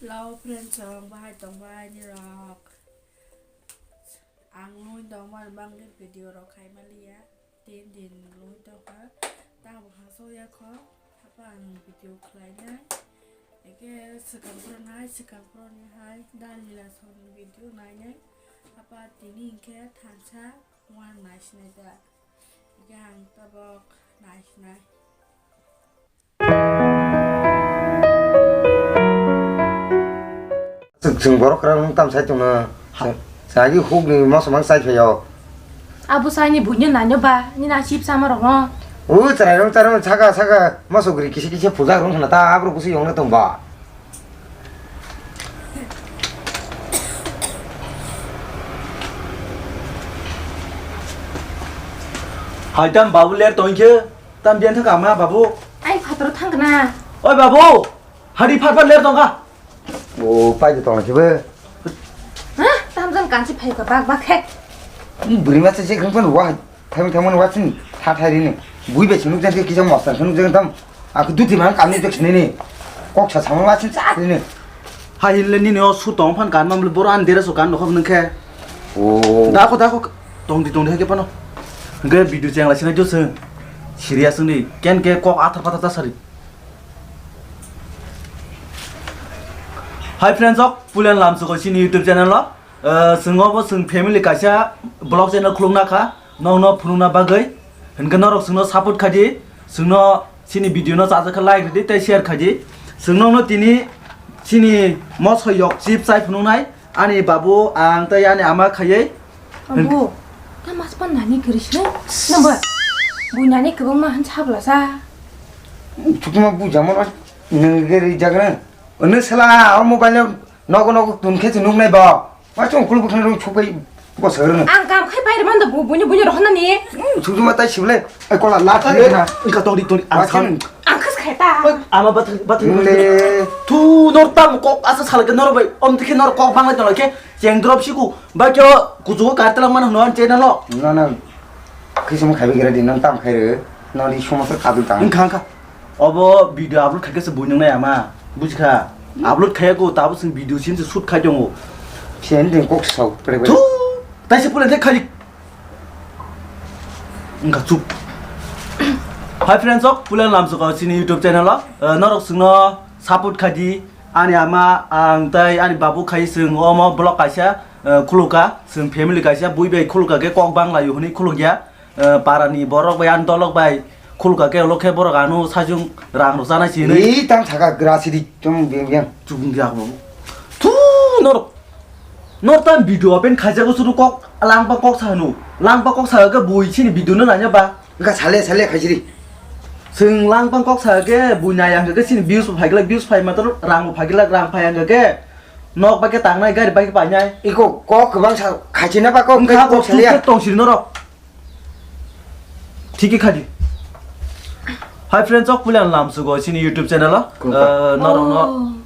Lâu pren chong vai tong vai ni rock ang nuôi tong vai bang cái video rock khai malia tin din nuôi tong va ta bu ha so ya kho apa ang video khai na cái sự cảm pro ni hai dan lila son video nai nai apa tini ke than cha wan nice na da yang tabok nice nai Sừng bó răng tam sai trong nó sai cái khúc này mắc mang sai phải rồi. 아부 사이니 분연 나녀봐 니나 십삼으로 자라 차가 마서 그리 기시 보자 그런 거나 다 앞으로 무슨 용나 좀 봐. hỏi tam babu ler tong chứ tam biên thắc cảm mà babu 아이 파트로 탕그나 ôi babu hari phát ler tong cả 빠져 또 집에. 아 땀좀 간지 파이가 박박해 우리 맞지 지금 그건 와 태문 왔은 다 타리네. 무이배 진흙장 그 기장 못산 진흙장 담아그 두티만 감내 적 지내니 꼭 차상을 왔은 짜리네. hay lên đi nó su tong phan kan mam bor an dera so kan no kham nang khe 오. da ko tong di he ke pano nge video chang la sina jo se serious ni ken ke kok athar pata sari hi friends ok pulen lam so ko sin youtube channel lo singo bo sing family ka cha blog channel khulungna kha no phulungna bagai hinga norok singno support khaji singno sini video no cha cha like di te share khaji singno no tini sini mos yok chip sai phunungnai ani babu ang ta yani ama khayai 아부 나 마스판 나니 그리시네 나 뭐야 뭐냐니 그것만 한 차불라사 죽으면 부자면 너게 자그는 어느 살아 모바일에 너고 돈캐지 놈네 봐. 맞좀 굴고 그냥 초베 뭐 서르는. 안감 칼파이르만도 뭐냐로 혼나니 죽으면 따 싶을래. 꼴라 라트나. ka tong di ang san 안 커서 갈다 ama bat 근데 tu nor tam kok asa sal ke nor bai om tikhe nor kok bang la tong ke jeng drop siku ba kyo kuju ka talang man non channel lo 나는 그 সময় খাবে গেলে দিন তাম খাইরে নলি সমস্ত খাবে তা khang ka obo video upload khai ke se bunyang nai ama bujkha upload khai ko ta bu sing video sin se shoot khai jong 피엔된 꼭 서. 그래 tu ta se pulen the khai nga chup hi friends ok pulen lam so ka sini youtube channel lo norok singno support khaji ani ama ang tai ani babu khai sing omo blog kaisa khuluka sing family kaisa buibe khuluka ke kok bang la yu huni khulugya parani borok bai an dolok bai khuluka ke lokhe borok anu sajung rang ro jana si ni 이땅 자가 그라시디 좀 그냥 chubung dia ko tu nor tam video apen khaja ko suru kok lang pa kok sa ke bui chini video na nya ba 그러니까 살래 가시리 sing lang pang kok sa ke bunya yang ke sini views phai ma tor rang phai yang ke nok ba ke tang nai ga ba ke pa nyai 이거 꼭 그방 사 가지나 봐 꼭. ka 꼭 ko 살이야. ke tong sir no thiki khaji hi friends ok pulan lam su go sini youtube channel no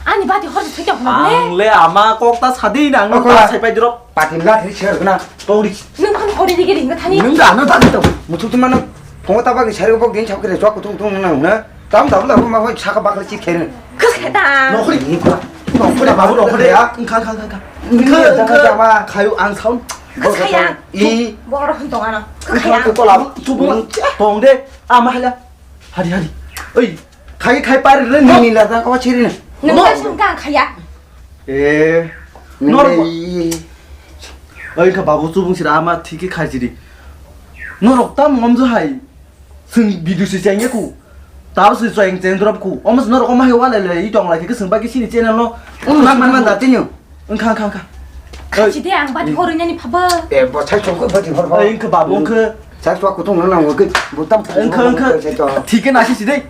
아니 바디 허리 되게 ang 아프네 le ama kok ta sadi nang no ta sai pai drop 빠팀라 들이셔 그나. tong di 능판 허리 되게 링가 타니 능도 안 나다니까. 무툭만 동어 따박이 자리고 복 된차 그래 좋고 통통 나오나. 다음 답을 막 차가 bak을 찍게는. 그래서 갈다 no khri 이거. no khri babu no khri ya khang 잠깐만. kayu ang sound 그 사양 이 뭐하러 운동하나 그 그 사양 꼴라. tubuh tong de ama hala hari oi kai pare ren 니 니라다 거 치리는. 능가 잠깐 가야 eh 이 oi ka babu tubung sira ama thiki khajiri norok tam ngomju hai sing video si chang ku taw si soeng chen drop ku omas norok ma he wala le i tong la ki sing ba ki sini channel no 만만 다 뜨냐. khang 같이 대양 바디 허리냐니 봐봐 에뭐 잘좀 버티 버봐. oi ka babu ke 잘 좋고 통을 나온 그 못담 thiki na si si dei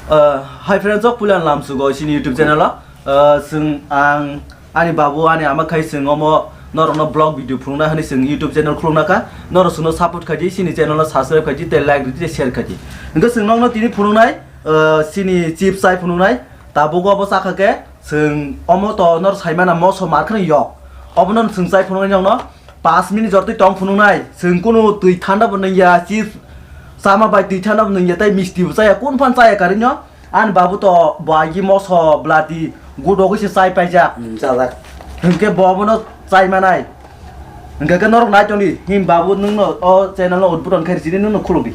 hi friends ok pulan lam su go sini youtube channel la sing ang ani babu ani ama khai sing omo norok no blog video phungna hani sing youtube channel khulungna ka norok sing no support khaji sini channel no subscribe khaji te like di share khaji nga sing no tini phunungnai sini chip sai phunungnai tabu go bo sakha ke sing omo to nor saimana mo so mar khani yok obonon sing sai phunungnai no 5 minute jortui tong phunungnai sing kuno tui thanda bonai ya chip sama bai ti thana nung ya tai misti bu saya kun pan saya karinyo an babu to bagi moso blati gudo ko si sai paja 자자 hingke bobono sai manai hingke ke norok na choni him babu nung no o channel no utpuron khair sini nung no khulodi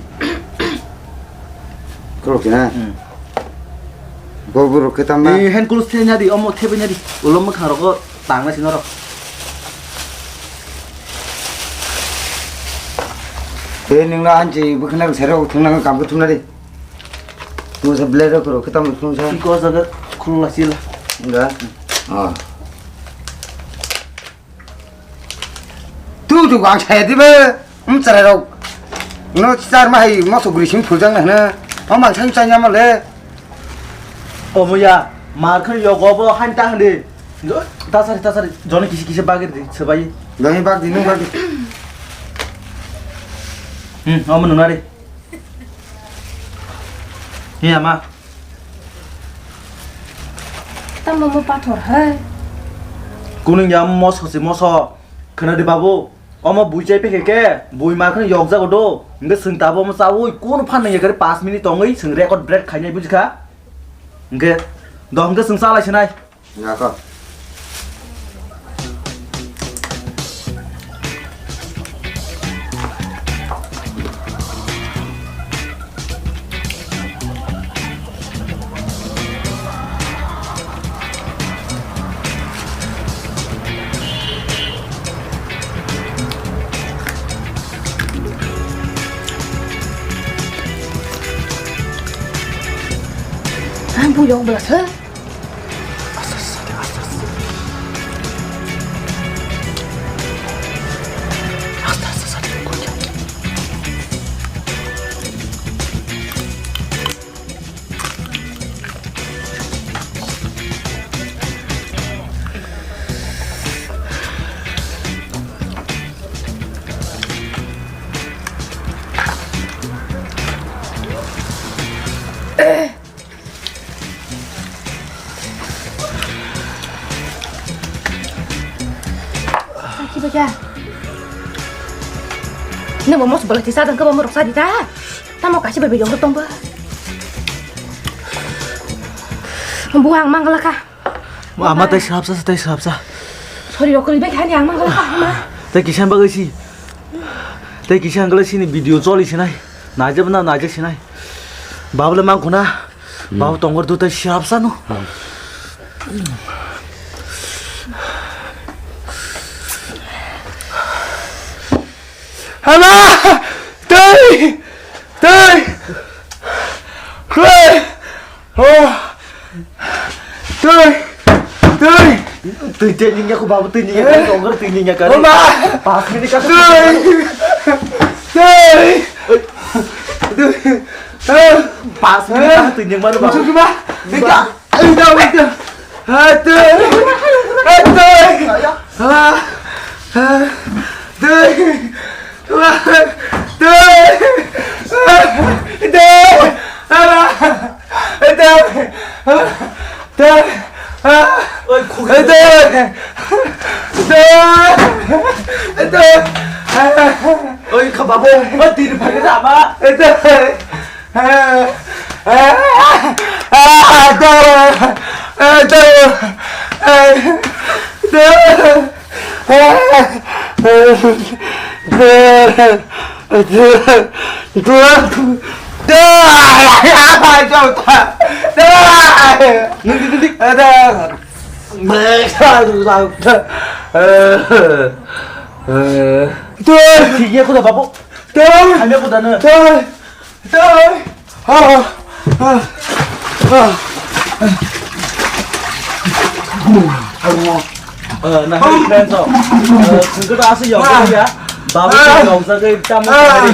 그렇구나 뭐부로 그다음에 i hand kulus thenya di omo thebenya di ulom kharo ko tangna sinoro 대능나 한지 뭐 그냥 새로 등랑을 감고 tum나리 무슨 블레더 그러 그다음에 그런 사람 iko jaga khulula sila enggak 어 tuh juga saya tiba cara nó ra mà hay mà số người xin phụ trang này nè ông mang thanh trang mà lẽ omoya mar khari yogo bo hanta hande tasari jone kisi bagir di sebai 너희 박 디는 박 omo nunari iya ma ta mo pathor hai kuning yam moso khana di babu omo buijai pe ke bui mar khani yogja godo nge sing tabo mo sawo kun phan nge kare 5 minute tongai sing record break khainai bujka nge dong ge sing sala chinai 야 거. Ang buyong belas he. Baca. Ini mau sebelah desa dan ke mau roksa di ta. Ta mau kasih berbeda untuk tomba. Membuang manggal kah? ama tai sap sa Sorry rokol lebih kan yang manggal kah ma. tai kisan bagasi tai kisan gala sini video choli chinai najabna najak chinai babule mang khuna babu tongor du tai sap sa no 하나, 둘, 그래, tự nhiên nhưng aku babu tự nhiên cái tongor tự nhiên cái 엄마, pas ini ka pas ini ka tự nhiên mana babu 저기 봐, 내가, ơi khổ ơi không babu ơi tìm phải cái giảm á thì nghe có thể babu hai mươi phút nữa nah keren so kita asli yang ya babu yang usah ke tamu tadi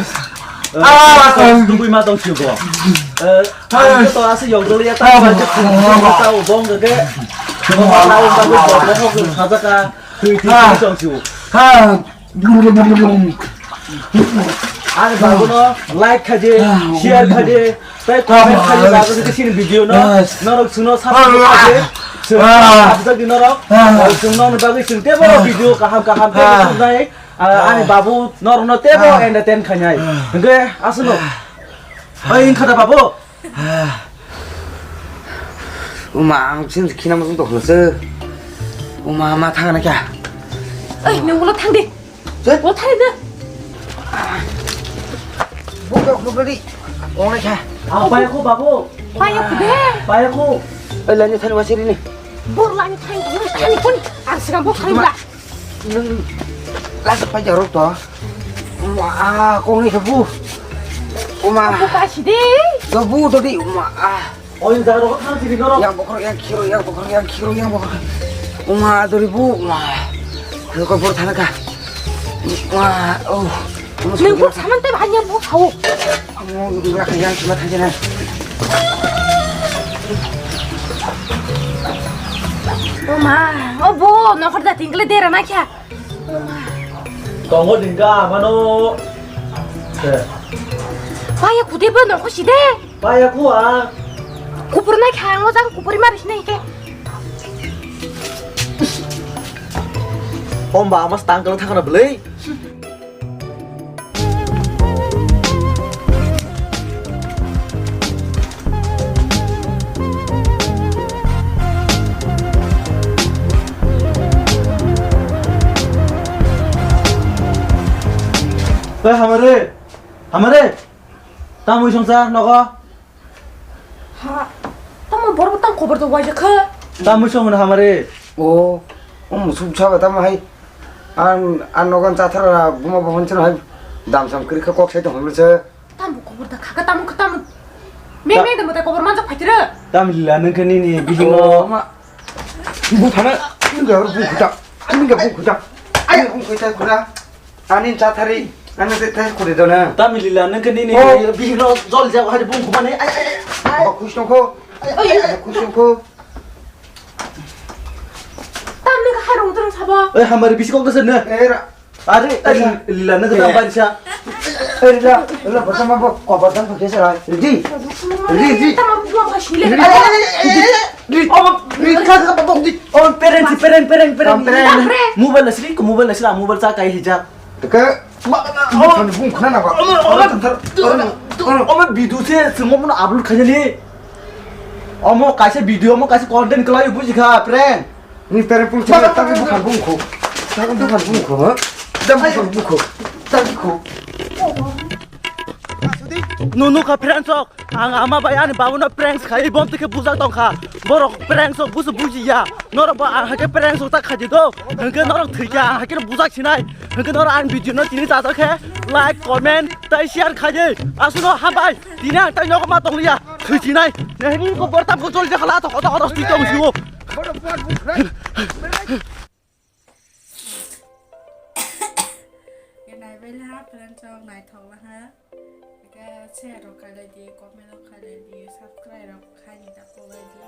tunggu lima tahun sih gua kita asli yang dulu ya tahu tahu bong ke tahu bagus bong ke kata cái trong chiều anh babu nó like kaje share kaje tay comment kaje babu cái xin video nó được chúng nó sắp kaje Absa dinarok, sungno bagi sing tebo video kaham sunai, ani babu norno tebo entertain khanyai. Nge asuno, 어이 인카다 바보. 엄마 지금 기나무 좀더 흘렀어. 엄마 타가나 캬. 어이 너 올라 탕디 저? 올라 타리드 뭐가 그거리 오늘 캬. 아 바야코 바보. 빠야 그대 바야코. 얼른 타는 와시리니. 뭘 아니 타니 오늘 타니 꾼 아스가 뭐 타니라 는 라서 빠져 어렵다. 엄마 공이 그 엄마 뭐 가시대 너 부더리 엄마 어이 자로 탕지리 너로. 양 먹으러 양 키로 양 먹으러 양 키로 양 먹으러 엄마 너리 엄마 그거 보러 타는가 엄마 너뭐 사만 때문에 아니야 뭐 사오 이거 약간 양 키만 타잖아 엄마 뭐 너 그러다 딩글에 대라 나캬 동거 딩가 마노. 빠야 구대 뭐 넣고 시대 바야코 아. 고프로 나 향어장 고프리 말이시네 이게 엄마 아마 스탄 타가나 블레이. 왜 하마레 다무 형사 너가 하 tamam baru betang kobar tuh wajah ke 다무 형은 하마레 무슨 차가 담아 하이 안 너간 짜타라 부마 부분처럼 하이 담삼 그렇게 꼭 세도 하면서 tamu kobar dah kagak tamu ke tamu meme dah mata kobar manjak pacar 담릴라는 그니니 비히노 엄마 뭐 하나 이거 여러분 보자 하는 게 보자 아니 보자 그래 아닌 짜타리 아니 세타 그래도나 담릴라는 그니니 비히노 졸자고 하지 본 그만해. 쿠시노코 쿠시노코 tamu nih harung terus apa 에 하마레 비시고 그랬네. 에라 아리 릴라는 그다음 바리샤. 에라 에라 버튼 한번 버튼 좀 계셔라 리디 리디 tamu buang kasih lihat 어머 카드가 뽕디 페렌티 모바일 나시리 그 모바일 나시라 모바일 자 가이 히자 그 저는 문 그나나 봐 어머 비두세 승모문 압을 가냐니 어머 가시 비디오 어머 가시 컨텐츠 클라이 부지카 프렌 니 페레풍 치면 딱이 북한 bun고 작은 북한 bun고 땀 bun고 딱이 고 누누 카 프렌 속 아마 바야니 바우나 프렌 가이 범 뜨게 부작 동카 뭐로 프렌 속 무슨 부지야 너로 뭐 하게 프렌 속딱 가지도 그 너로 들야 하기는 부작 지나이 그 너로 안 비디오 너 지니 자석해 라이크 코멘트 따이 시안 가지 아수노 한발 디냥 따 너가 마 동리야 그 지나이 내 이거 뭐 땀고 졸지 하나 더 얻어 수 있다고 지고 cái này với lá lên cho này thật là ha cái share rồi cái này đi comment rồi cái này đi subscribe rồi cái này đặt vào đây đi